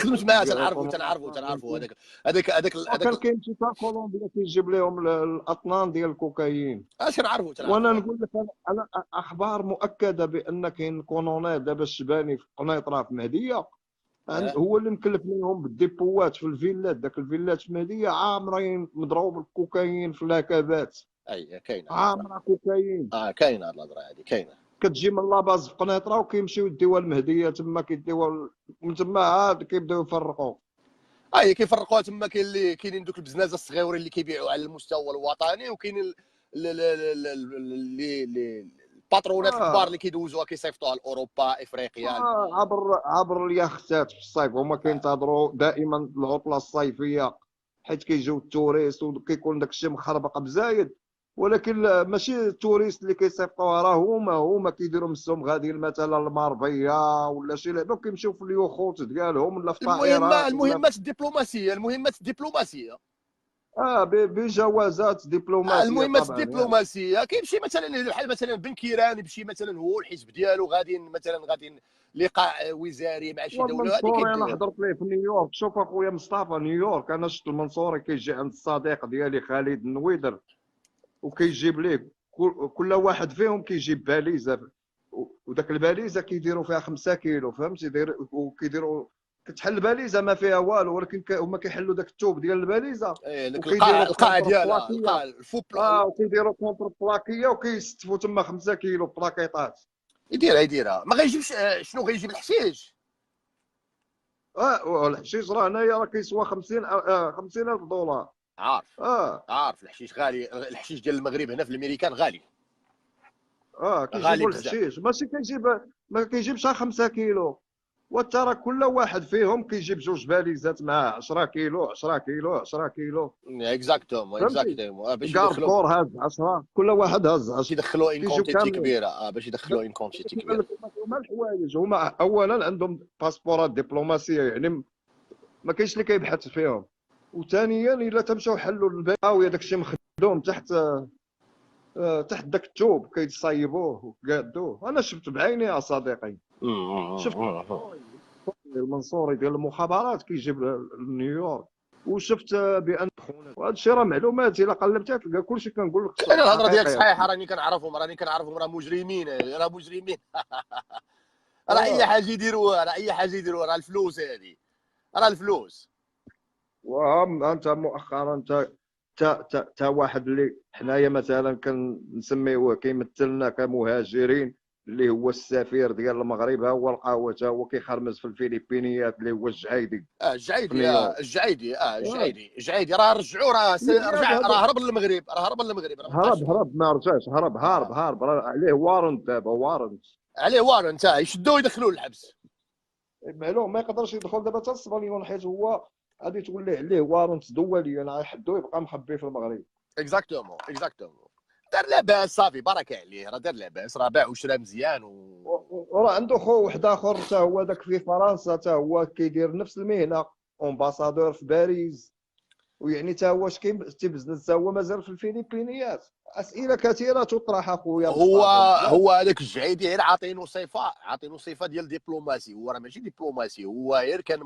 خدمت معاه، ديال تنعرفو هذاك وكان كاين شي تاع كولومبيا كيجيب لهم الاطنان ديال الكوكايين. اش نعرفو وانا نقول لك انا اخبار مؤكده بان كاين كولونيل دابا الشباني في قنيطره في مهديه، هو اللي مكلف لهم بالديبوات في الفيلات، ذاك الفيلات في مهديه عامرين مضروب الكوكايين في لاكابات. اي كاينه عامره كوكايين. كاينه هاد الهضره هادي كاينه. كتجي من لاباز في قنيطره وكيمشيو يديوها المهديه، تما كيديوها من تما عاد كيبداو يفرقوا. كيفرقوها تما. كاينين دوك البزنازه الصغيورين اللي كيبيعوا على المستوى الوطني، وكاين الباترونات الكبار اللي كيدوزوها كيصيفطوها لاوروبا افريقيا. عبر الياختات في الصيف، هما كينتظروا دائما العطله الصيفيه حيت كيجيو التوريست وكيكون داك الشيء مخربق بزايد. ولكن ماشي التوريست اللي كيصيفطوها، راه هما كيديروا مسهم غاديين مثلا للمربيه ولا شي لعبه، كيمشيو في اليوخوت ديالهم ولا في الطائرات. المهمات الدبلوماسيه بجوازات دبلوماسيه. المهمات طبعا الدبلوماسيه كيمشي مثلا بحال مثلا بن كيران يمشي مثلا هو الحزب ديالو غاديين لقاء وزاري مع شي دوله، هذه والمنصوري انا كيدير. حضرت ليه في نيويورك. شوف اخويا مصطفى، نيويورك انا شفت المنصوري كيجي عند الصديق ديالي خالد النويدر، وكيجيب ليه كل واحد فيهم كيجيب باليزه، وداك الباليزه كيديروا فيها 5 كيلو، فهمتي؟ وكيديروا كتحل الباليزه ما فيها والو، ولكن هما كيحلوا داك الثوب ديال الباليزه القاع ديالها الفوب وكيديروا كونتر بلاكيه وكيستفوا تما 5 كيلو بلاكيطات. يديرها ما غيجيبش. شنو غيجيب؟ الحشيش. الحشيش راه هنايا راه كيسوى 50,000 دولار. عارف الحشيش غالي. الحشيش ديال المغرب هنا في الامريكان غالي. كيجيبوا الحشيش ماشي ما كيجيبش 5 كيلو، وترى كل واحد فيهم كيجيب 2 باليزات معاه 10 كيلو 10 كيلو 10 كيلو. اكزاكتوم باش يدخلوا هاز 10، كل واحد هاز 10 باش يدخلوا ان كونتيتي كبيره. باش يدخلوا ان كونتيتي كبيره. هما الحوايج، هما اولا عندهم باسبورات دبلوماسيه، يعني ما كاينش اللي كيبحث فيهم. وثانيا الا تمشاو حلوا الباويه داك الشيء مخدوم تحت داك الثوب كيصايبوه وكادوه. انا شفت بعيني يا صديقي. شفت المنصوري ديال المخابرات كيجيب لنيويورك، وشفت بان وهذا الشيء راه معلومات الا قلبتها تلقى كلشي. كنقول لك انا الهضره ديالك صحيحه، راني كنعرفهم راه مجرمين. راه اي حاجه يديروها راه الفلوس هذه، راه الفلوس. وهم انت مؤخرا تا واحد اللي حنايا مثلا كنسميوه كيمثلنا كمهاجرين، اللي هو السفير ديال المغرب، ها هو لقاوه تا هو كيخرمز في الفلبينيات، اللي هو الجعيدي. الجعيدي راه رجعوه. راه هرب للمغرب. هرب ما رجعش. هرب عليه وارنت دابا. عليه وارنت يشدوه يدخلوه للحبس. معلوم ما يقدرش يدخل دابا حتى السبانيون، حيت هو غادي تقول ليه عليه وارنت دولي، انا غيحدوه يبقى مخبي في المغرب. اكزاكتومون دار لاباس صافي بركه عليه. راه دار لاباس، راه باع وشرا مزيان وراه عنده خو واحد اخر حتى هو داك في فرنسا، حتى هو كيدير نفس المهنه، امباسادور في باريس. ويعني حتى هو اش كيبزنس، حتى هو مازال في الفلبينيات. اسئله كثيره تطرح اخويا. هو هذاك الجعيدي غير عاطينو صفه ديال دبلوماسي. هو راه ماشي دبلوماسي، هو غير كان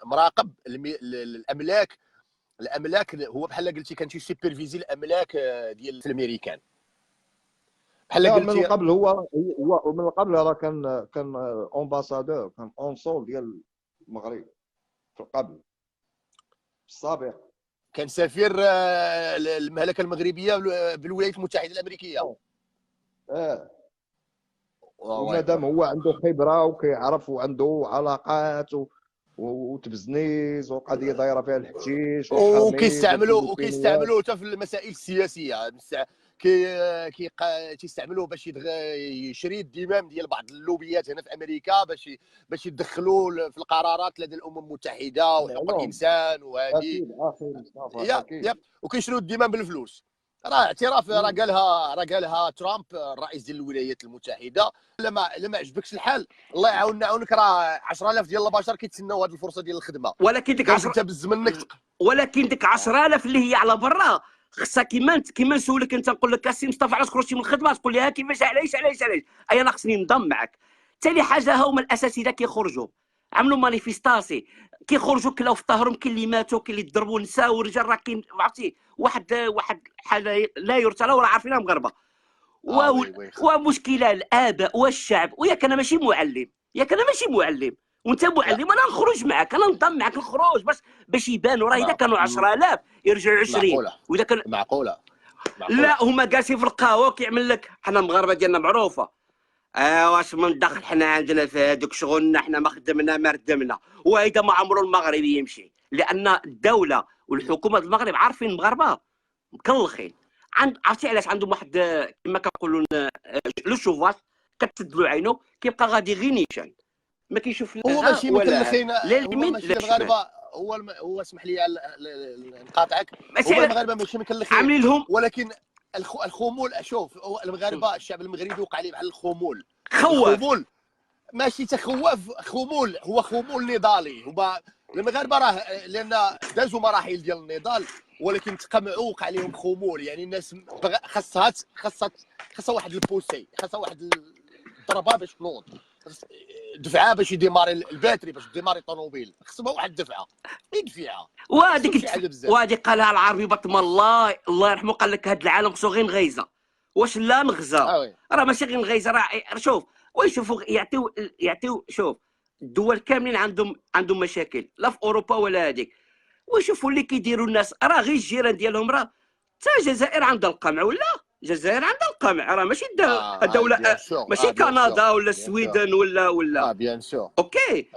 مراقب الاملاك. هو بحال قلتي كان تيسوبرفيزي الاملاك ديال الامريكان بحال قلتي. من قبل هو من قبل راه كان امباسادور، كان اونسول ديال المغرب في القبل في السابق. كان سفير المملكه المغربيه بالولايات المتحده الامريكيه. ومادام هو عنده خبره وكيعرف وعنده علاقات وتبزنيز وقضيه دايره فيها الحشيش وكيستعملوه حتى في المسائل السياسيه. تيستعملوه باش يشري الدمام ديال بعض اللوبيات هنا في امريكا باش يدخلوه في القرارات لدى الامم المتحده وحقوق الانسان وهذه. وكيشريو الدمام بالفلوس. راه اعتراف. راه قالها ترامب الرئيس ديال الولايات المتحده. لما عجبكش الحال الله يعاونك، راه 10,000 ديال البشر كيتسناو هذه الفرصه ديال الخدمه. ولكن ديك 10,000 اللي هي على برا خصها كيما نسولك انت، نقول لك السي مصطفى علاش خرجتي من الخدمه، تقول لي كيفاش علاش اي انا خصني نضم معك. ثاني حاجه هما الاساتذه كيخرجوا عملوا مانيفيستاسي كيخرجوا كلاو في ظهرهم، كاين اللي ماتوا، كاين اللي ضربوا نساء ورجال، راه كاين عرفتي واحد حاله لا يرثى وراه عارفينها مغاربه. وي وي ومشكله الاباء والشعب. وياك انا ماشي معلم، ياك انا ماشي معلم وانت معلم، انا نخرج معك، انا نضم معك الخروج باش يبانوا. راه اذا كانوا 10,000 يرجعوا 20. معقوله واذا كان معقوله لا هما جالسين في القهوه كيعمل لك. حنا المغاربه ديالنا معروفه، واش من دخل حنا عندنا في هذوك شغلنا، حنا ما خدمنا ما ردمنا. وهذا ما عمره المغربي يمشي، لان الدوله والحكومه المغرب عارفين المغاربه مكلخين. عرفتي علاش عندهم واحد كما كنقولوا لو شوفاج، كتسد له عينه كيبقى غادي غير نيشان، ما كيشوف لا هو ماشي مكلخين، لا هو اليمين ماشي لا الشمال. المغاربه، هو اسمح لي نقاطعك. ماشي هو المغاربه ماشي مكلخين، عاملين لهم ولكن الخمول. شوف، هو المغاربه الشعب المغربي وقع عليه بحال الخمول. خواف. الخمول ماشي تخوف، خمول، هو خمول نضالي. هما المغاربه راه لان دازوا مراحل ديال النضال، ولكن تقمعوا وقع عليهم خمول. يعني الناس خاصها واحد البوسي، خاصها واحد الضربه باش تنوض، دفعه باش يديماري الباتري، باش ديماري الطوموبيل، خصها واحد الدفعه يدفعها. وهذيك قالها العربي بطم الله يرحمه، قال لك هذا العالم خصو غير نغيزه. واش لا نغزه؟ راه ماشي غير نغيزه، راه شوف ويشوفوا يعطيو شوف الدول كاملين عندهم مشاكل، لا في اوروبا ولا هذيك. ويشوفوا اللي كيديروا الناس، راه غير الجيران ديالهم. راه حتى الجزائر عندها القمع، ولا الجزائر عندها القمع، راه ماشي الدوله ماشي كندا ولا السويدن ولا بيان سور. اوكي.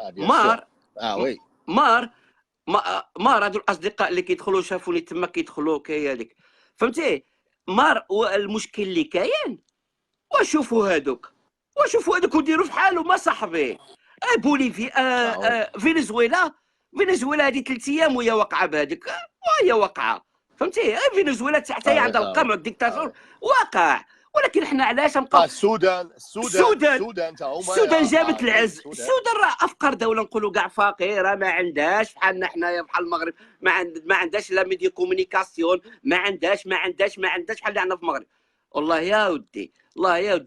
وي مار هادو الاصدقاء اللي كيدخلوا شافوني تما كيدخلوا هذيك، فهمتي. المشكل اللي كاين، وشوفوا هادوك وديروا في حالهم ما صاحبي. بوليفيا، فنزويلا هذه 3 ايام وهي واقعه بهذيك، وهي واقعه، فهمتي. فنزويلا حتى هي عندها القمع والديكتاتور واقع. ولكن حنا علاش نبقى السودان جابت العز. السودان راه افقر دوله، نقولوا كاع فقيره، ما عندهاش بحالنا حنايا بحال المغرب، ما عندهاش لا ميديا كومونيكاسيون، ما عندهاش بحال اللي عندنا في المغرب. والله يا ودي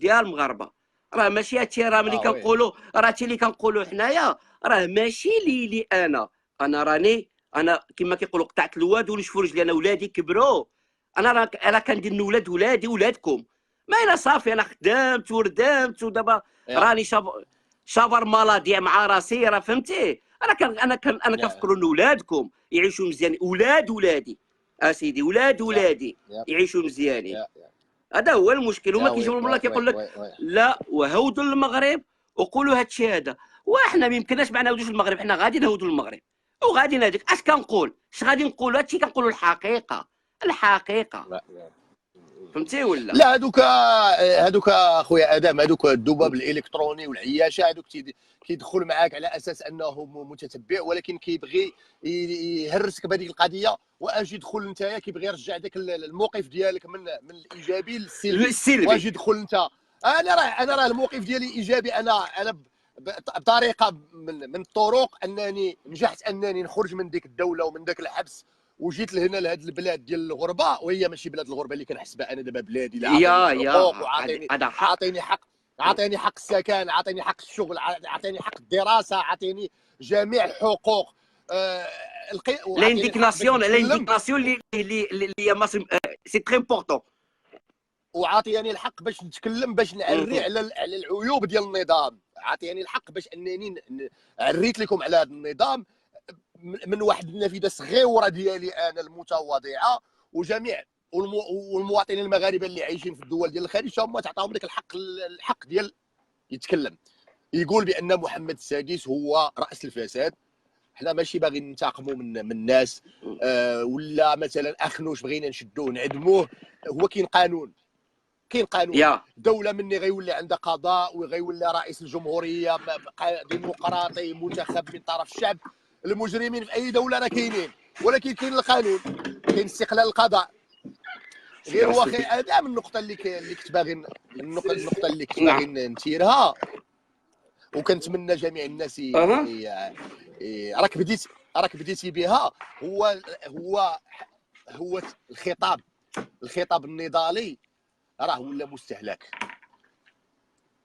يا المغاربه، راه ماشي هادشي. راه ملي كنقولوا، راه هادشي اللي كنقولوا حنايا، راه ماشي لي انا راني كما كيقولوا قطعت الواد ونشفوا رجلي. انا ولادي كبروا، انا كندير ولاد ولادي ولادكم. ما انا صافي، انا خدمت وردمت ودابا راني شابر مالاديا مع راسي، راه فهمتي. انا كنفكروا ان ولادكم يعيشوا مزيان، ولادي اسيدي، ولادي يعيشوا مزيانين. هذا هو المشكل. وما كيجيو والله كيقول لك لا وهودوا للمغرب وقولوا هذا الشيء هذا. وحنا ما يمكنناش ما نهودوش المغرب، حنا غادي نهودوا المغرب وغادي هذيك. اش كنقول؟ اش غادي نقولوا؟ هادشي كنقولوا الحقيقه. فهمتي ولا لا؟ هذوك اخويا ادم، هذوك الذباب الالكتروني والعياشه، هذوك كيدخل معاك على اساس انه متتبع، ولكن كيبغي يهرسك بهذيك القضيه. واجي دخل نتايا كيبغي يرجع داك الموقف ديالك من الايجابي للسلبي. واجي دخل انت، انا راه الموقف ديالي ايجابي. انا بطريقه من الطرق انني نجحت انني نخرج من ديك الدوله ومن داك الحبس، وجيت لهنا لهاد البلاد ديال الغربه، وهي ماشي بلاد الغربه اللي كنحسبها انا دابا بلادي. لا، عطيني حق السكن، عطيني حق الشغل، عطيني حق الدراسه، عطيني جميع الحقوق. لانديكناسيون اللي هي سي تري امبورطون. وعاطيني الحق باش نتكلم، باش نعري على العيوب ديال النظام. عاطيني الحق باش انني عريت لكم على هذا النظام من واحد النافذه صغيره ديالي انا المتواضعه. وجميع والمواطنين المغاربه اللي عايشين في الدول ديال الخليج هما تعطاهم داك الحق ديال يتكلم، يقول بان محمد السادس هو راس الفساد. حنا ماشي باغيين ننتقموا من الناس، ولا مثلا اخنوش بغينا نشدوه نعدموه. هو كاين قانون دوله مني غيولي عندها قضاء، وغيولي رئيس الجمهوريه ديمقراطي منتخب من طرف الشعب. المجرمين في اي دوله راه كاينين، ولكن كاين القانون، كاين استقلال القضاء. غير واخي هذا من النقطه اللي كنت باغي نثيرها، وكنتمنى جميع الناس راك بديتي بها. هو الخطاب النضالي راه ولا مستهلك.